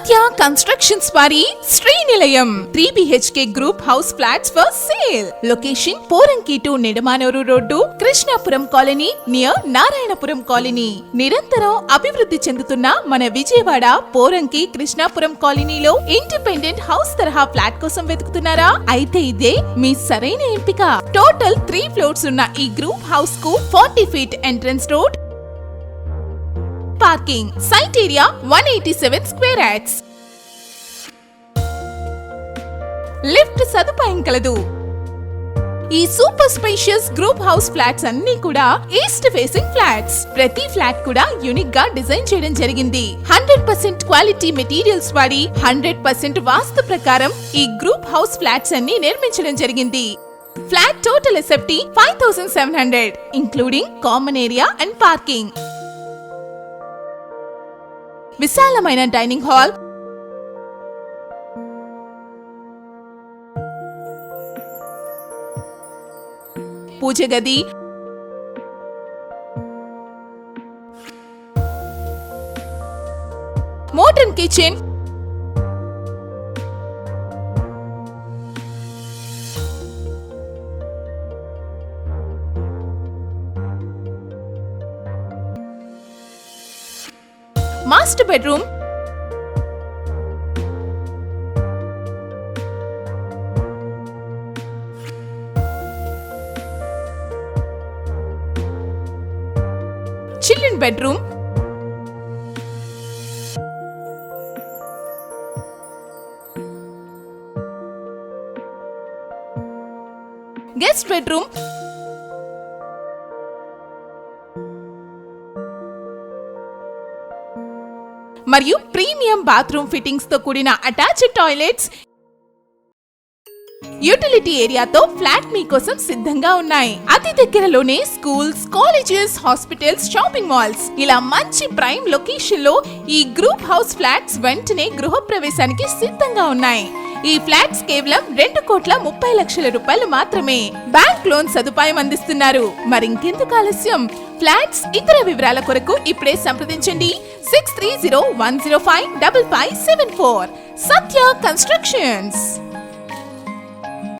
సత్య constructions వారి Srinilayam 3 BHK group house flats for sale. Location Poranki to Nidamanuru road, Krishnapuram colony near Narayanapuram colony. నిరంతరం అభివృద్ధి చెందుతున్న మన విజయవాడ పోరంకి కృష్ణాపురం కాలనీలో ఇండిపెండెంట్ హౌస్ తరహా ఫ్లాట్ కోసం వెతుకుతున్నారా? అయితే ఇదే మీ సరైన ఎంపిక. టోటల్ 3 ఫ్లోర్స్ ఉన్న ఈ గ్రూప్ హౌస్ కు 40 feet entrance road, parking, site area 187 square yards, lift సదుపాయం కలదు. ఈ super spacious group house flats అన్ని కూడా ఈస్ట్ ఫేసింగ్ ఫ్లాట్స్. ప్రతి ఫ్లాట్ కూడా యూనిక్ గా డిజైన్ చేయడం జరిగింది. 100% క్వాలిటీ మెటీరియల్స్ వాడి 100% వాస్తు ప్రకారం ఈ గ్రూప్ హౌస్ ఫ్లాట్స్ అన్ని నిర్మించడం జరిగింది. Flat total SFT 5700 including common area and parking. విశాలమైన డైనింగ్ హాల్, పూజ గది, modern kitchen, master bedroom, children bedroom, guest bedroom, మరియు ప్రీమియం బాత్రూమ్ ఫిట్టింగ్స్ తో కూడిన అటాచ్డ్ టాయిలెట్స్, యూటిలిటీ ఏరియాతో ఫ్లాట్ మీకోసం సిద్ధంగా ఉన్నాయి. అతి దగ్గరలోనే schools, colleges, hospitals, shopping malls, ఇలా మంచి ప్రైమ్ లొకేషన్ లో ఈ గ్రూప్ హౌస్ ఫ్లాట్స్ వెంటనే గృహ ప్రవేశానికి సిద్ధంగా ఉన్నాయి. ఈ ఫ్లాట్స్ కేవలం 2,30,00,000 రూపాయలు మాత్రమే. బ్యాంక్ లోన్ సదుపాయం అందిస్తున్నారు. మరింకెందుకు ఆలస్యం? ఫ్లాట్స్ ఇతర వివరాల కొరకు ఇప్పుడే సంప్రదించండి 6301055574. సత్య కన్స్ట్రక్షన్స్.